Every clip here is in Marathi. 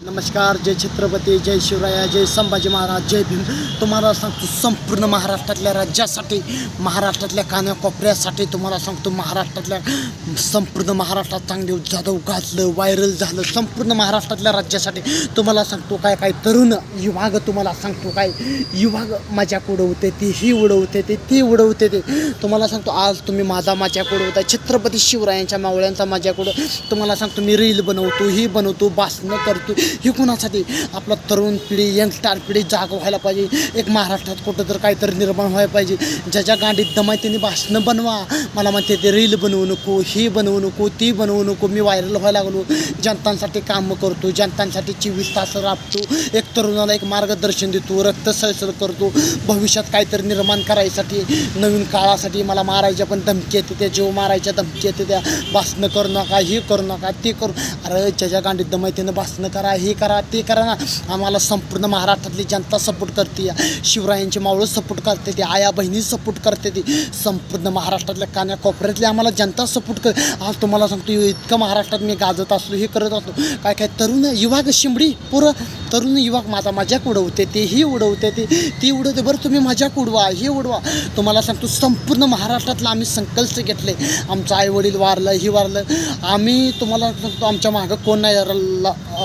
नमस्कार. जय छत्रपती, जय शिवराया, जय संभाजी महाराज, जय भीम. तुम्हाला सांगतो संपूर्ण महाराष्ट्रातल्या राज्यासाठी, महाराष्ट्रातल्या कानाकोपऱ्यासाठी तुम्हाला सांगतो, महाराष्ट्रातल्या संपूर्ण महाराष्ट्रात चांगदेव जाधव गाजलं, व्हायरल झालं. संपूर्ण महाराष्ट्रातल्या राज्यासाठी तुम्हाला सांगतो काय काय तरुण युवाग, तुम्हाला सांगतो काय युवाग मजाक उडवते, ती ही उडवते, ती उडवते. ते तुम्हाला सांगतो आज तुम्ही माझा मजाक उडवताय, छत्रपती शिवरायांच्या मावळ्यांचा मजाक उडव. तुम्हाला सांगतो मी रील बनवतो, ही बनवतो, भाषणं करतो. ही कोणासाठी? आपला तरुण पिढी, यंगस्टार पिढी जाग व्हायला पाहिजे. एक महाराष्ट्रात कुठं तर काहीतरी निर्माण व्हायला पाहिजे. ज्याच्या गांडीत दमाय त्यांनी भाषणं बनवा. मला म्हणते ते रील बनवू नको, ही बनवू नको, ती बनवू नको. मी व्हायरल व्हायला लागलो, जनतांसाठी कामं करतो, जनतांसाठी 24 तास राबतो, एक तरुणाला एक मार्गदर्शन देतो, रक्त सळसळ करतो. भविष्यात काहीतरी निर्माण करायसाठी, नवीन काळासाठी मला मारायच्या पण धमकी येते, त्या जीव मारायच्या धमकी येते, त्या भाषणं करू नका, ही करू नका, ते करू. अरे ज्याच्या गांडीत दमाय त्यानं भाषणं करा, हे करा, ते करा ना. आम्हाला संपूर्ण महाराष्ट्रातली जनता सपोर्ट करते, शिवरायांची मावळं सपोर्ट करते, ती आया बहिणी सपोर्ट करते, ती संपूर्ण महाराष्ट्रातल्या कानाकोपऱ्यातली आम्हाला जनता सपोर्ट कर. आज तुम्हाला सांगतो इतकं महाराष्ट्रात मी गाजत असलो, हे करत असलो. काय काय तरुण युवक शिंबडी पुरं तरुण युवक माझा मजाक उडवते, तेही उडवते, ती उडवते. बरं तुम्ही मजाक उडवा, हे उडवा. तुम्हाला सांगतो संपूर्ण महाराष्ट्रातला आम्ही संकल्प घेतले. आमचं आई वडील वारलं, ही वारलं, आम्ही तुम्हाला सांगतो आमच्या मागं कोण नाही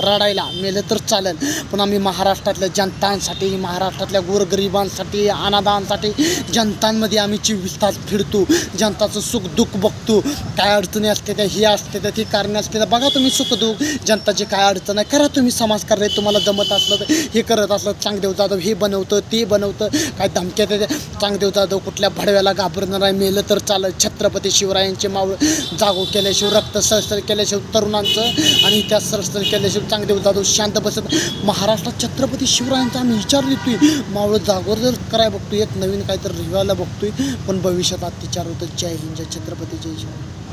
रडायला, मेलं तर चालेल, पण आम्ही महाराष्ट्रातल्या जनतांसाठी, महाराष्ट्रातल्या गोरगरिबांसाठी, अनाथांसाठी, जनतांमध्ये आम्ही 24 तास फिरतो, जनताचं सुख दुःख बघतो. काय अडचणी असते त्या, ही असते त्या, ती कारणे असते त्या, बघा तुम्ही सुख दुःख, जनताची काय अडचण आहे, करा तुम्ही समाजकार्य. तुम्हाला जमत असलं तर हे करत असलं. चांगदेव जाधव हे बनवतं, ते बनवतं, काय धमक्या देते. चांगदेव जाधव कुठल्या भडव्याला घाबरणार आहे, मेलं तर चालेल. छत्रपती शिवरायांचे मावळ जागो केल्याशिवाय, रक्त सळसळ केल्याशिवाय तरुणांचं आणि इतिहास सळसळ केल्याशिवाय चांगदेव जाधव शांत बसत. महाराष्ट्रात छत्रपती शिवरायांचा आम्ही विचार देतोय, मावळ जागोर जर करायला बघतोय, एक नवीन काहीतरी रिवायला बघतोय, पण भविष्यात अत्याचार होतं. जय हिंद, जय छत्रपती, जय शिवराय.